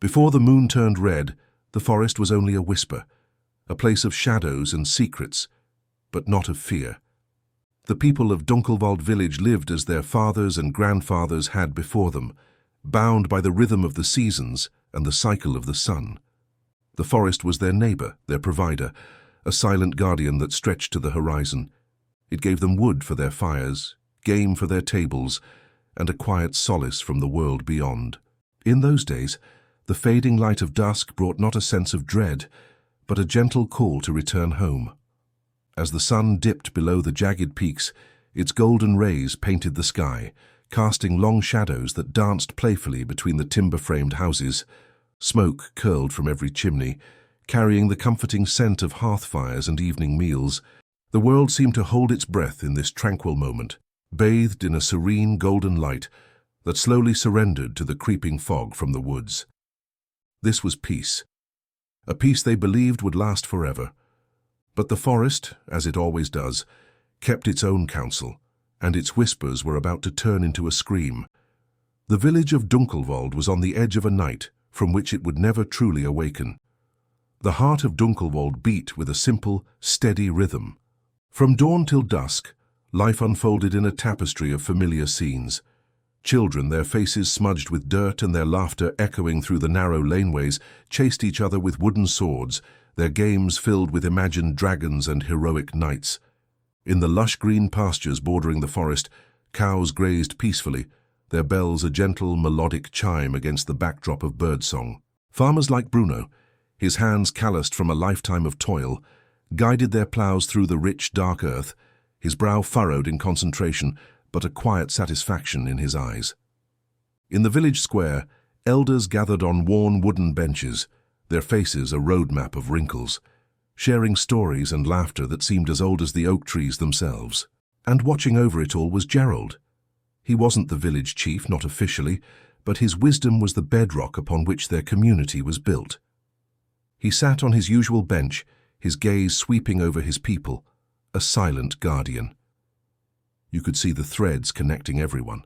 Before the moon turned red, the forest was only a whisper, a place of shadows and secrets, but not of fear. The people of Dunkelwald village lived as their fathers and grandfathers had before them, bound by the rhythm of the seasons and the cycle of the sun. The forest was their neighbor, their provider, a silent guardian that stretched to the horizon. It gave them wood for their fires, game for their tables, and a quiet solace from the world beyond. In those days, the fading light of dusk brought not a sense of dread, but a gentle call to return home. As the sun dipped below the jagged peaks, its golden rays painted the sky, casting long shadows that danced playfully between the timber-framed houses. Smoke curled from every chimney, carrying the comforting scent of hearth fires and evening meals. The world seemed to hold its breath in this tranquil moment, bathed in a serene golden light that slowly surrendered to the creeping fog from the woods. This was peace, a peace they believed would last forever. But the forest, as it always does, kept its own counsel, and its whispers were about to turn into a scream. The village of Dunkelwald was on the edge of a night from which it would never truly awaken. The heart of Dunkelwald beat with a simple, steady rhythm. From dawn till dusk, life unfolded in a tapestry of familiar scenes. Children, their faces smudged with dirt and their laughter echoing through the narrow laneways, chased each other with wooden swords, their games filled with imagined dragons and heroic knights. In the lush green pastures bordering the forest, cows grazed peacefully, their bells a gentle, melodic chime against the backdrop of birdsong. Farmers like Bruno, his hands calloused from a lifetime of toil, guided their plows through the rich, dark earth, his brow furrowed in concentration, but a quiet satisfaction in his eyes. In the village square, elders gathered on worn wooden benches, their faces a roadmap of wrinkles, sharing stories and laughter that seemed as old as the oak trees themselves. And watching over it all was Gerald. He wasn't the village chief, not officially, but his wisdom was the bedrock upon which their community was built. He sat on his usual bench, his gaze sweeping over his people, a silent guardian. You could see the threads connecting everyone.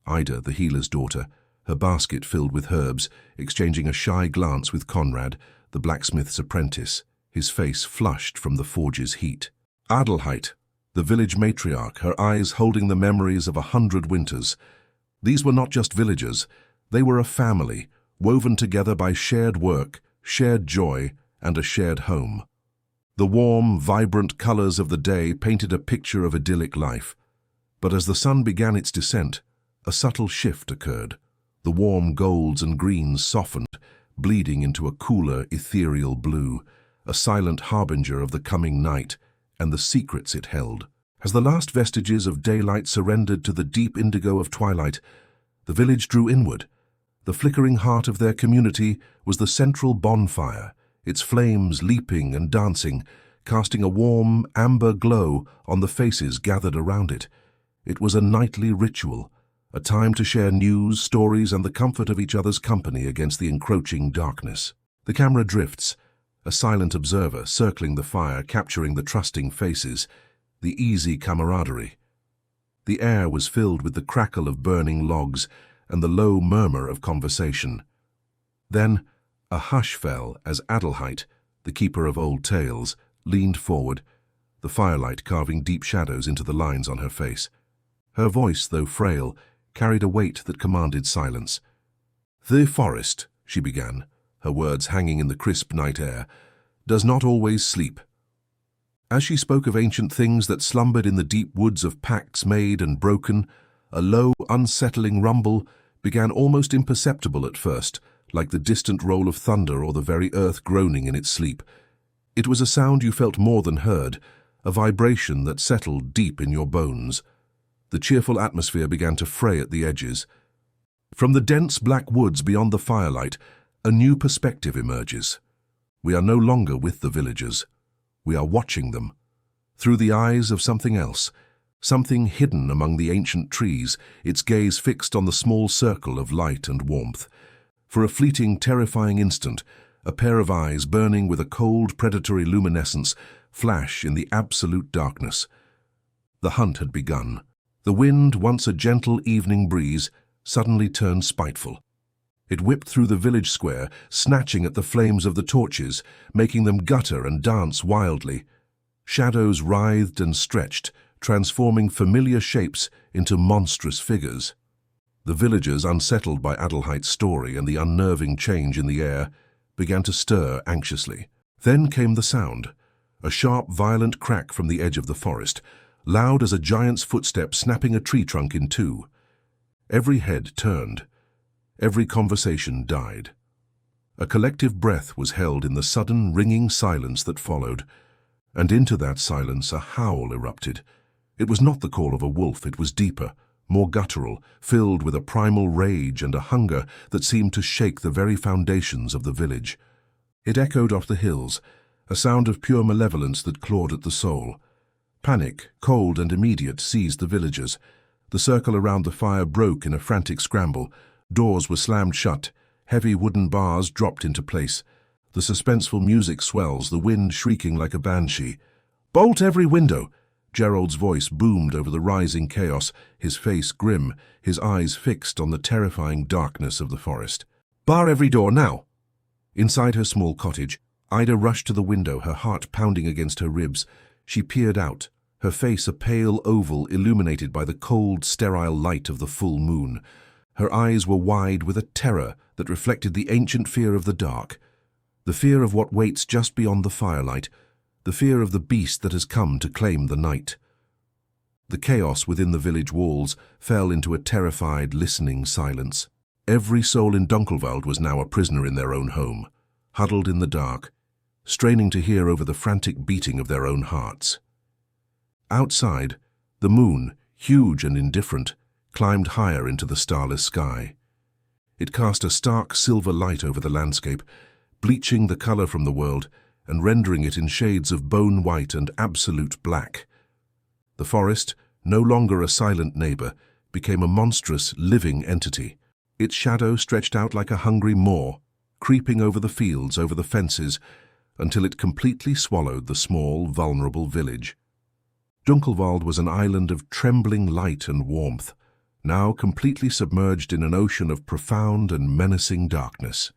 Ida, the healer's daughter, her basket filled with herbs, exchanging a shy glance with Conrad, the blacksmith's apprentice, his face flushed from the forge's heat. Adelheid, the village matriarch, her eyes holding the memories of 100 winters. These were not just villagers, they were a family, woven together by shared work, shared joy, and a shared home. The warm, vibrant colors of the day painted a picture of idyllic life. But as the sun began its descent, a subtle shift occurred. The warm golds and greens softened, bleeding into a cooler, ethereal blue, a silent harbinger of the coming night and the secrets it held. As the last vestiges of daylight surrendered to the deep indigo of twilight, the village drew inward. The flickering heart of their community was the central bonfire, its flames leaping and dancing, casting a warm, amber glow on the faces gathered around it. It was a nightly ritual, a time to share news, stories, and the comfort of each other's company against the encroaching darkness. The camera drifts, a silent observer circling the fire, capturing the trusting faces, the easy camaraderie. The air was filled with the crackle of burning logs and the low murmur of conversation. Then a hush fell as Adelheid, the keeper of old tales, leaned forward, the firelight carving deep shadows into the lines on her face. Her voice, though frail, carried a weight that commanded silence. "The forest," she began, her words hanging in the crisp night air, "does not always sleep." As she spoke of ancient things that slumbered in the deep woods of pacts made and broken, a low, unsettling rumble began almost imperceptible at first, like the distant roll of thunder or the very earth groaning in its sleep. It was a sound you felt more than heard, a vibration that settled deep in your bones. The cheerful atmosphere began to fray at the edges. From the dense black woods beyond the firelight, a new perspective emerges. We are no longer with the villagers. We are watching them, through the eyes of something else, something hidden among the ancient trees, its gaze fixed on the small circle of light and warmth. For a fleeting, terrifying instant, a pair of eyes burning with a cold, predatory luminescence flash in the absolute darkness. The hunt had begun. The wind, once a gentle evening breeze, suddenly turned spiteful. It whipped through the village square, snatching at the flames of the torches, making them gutter and dance wildly. Shadows writhed and stretched, transforming familiar shapes into monstrous figures. The villagers, unsettled by Adelheit's story and the unnerving change in the air, began to stir anxiously. Then came the sound, a sharp, violent crack from the edge of the forest, loud as a giant's footstep snapping a tree trunk in two. Every head turned. Every conversation died. A collective breath was held in the sudden, ringing silence that followed, and into that silence a howl erupted. It was not the call of a wolf, it was deeper, more guttural, filled with a primal rage and a hunger that seemed to shake the very foundations of the village. It echoed off the hills, a sound of pure malevolence that clawed at the soul. Panic, cold and immediate, seized the villagers. The circle around the fire broke in a frantic scramble. Doors were slammed shut, heavy wooden bars dropped into place. The suspenseful music swells, the wind shrieking like a banshee. "Bolt every window!" Gerald's voice boomed over the rising chaos, his face grim, his eyes fixed on the terrifying darkness of the forest. "Bar every door, now!" Inside her small cottage, Ida rushed to the window, her heart pounding against her ribs. She peered out, her face a pale oval illuminated by the cold, sterile light of the full moon. Her eyes were wide with a terror that reflected the ancient fear of the dark, the fear of what waits just beyond the firelight, the fear of the beast that has come to claim the night. The chaos within the village walls fell into a terrified, listening silence. Every soul in Dunkelwald was now a prisoner in their own home, huddled in the dark, straining to hear over the frantic beating of their own hearts. Outside, the moon, huge and indifferent, climbed higher into the starless sky. It cast a stark silver light over the landscape, bleaching the color from the world and rendering it in shades of bone white and absolute black. The forest, no longer a silent neighbor, became a monstrous, living entity. Its shadow stretched out like a hungry maw, creeping over the fields, over the fences, until it completely swallowed the small, vulnerable village. Dunkelwald was an island of trembling light and warmth, now completely submerged in an ocean of profound and menacing darkness.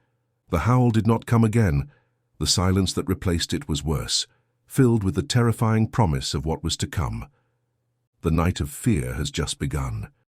The howl did not come again. The silence that replaced it was worse, filled with the terrifying promise of what was to come. The night of fear has just begun.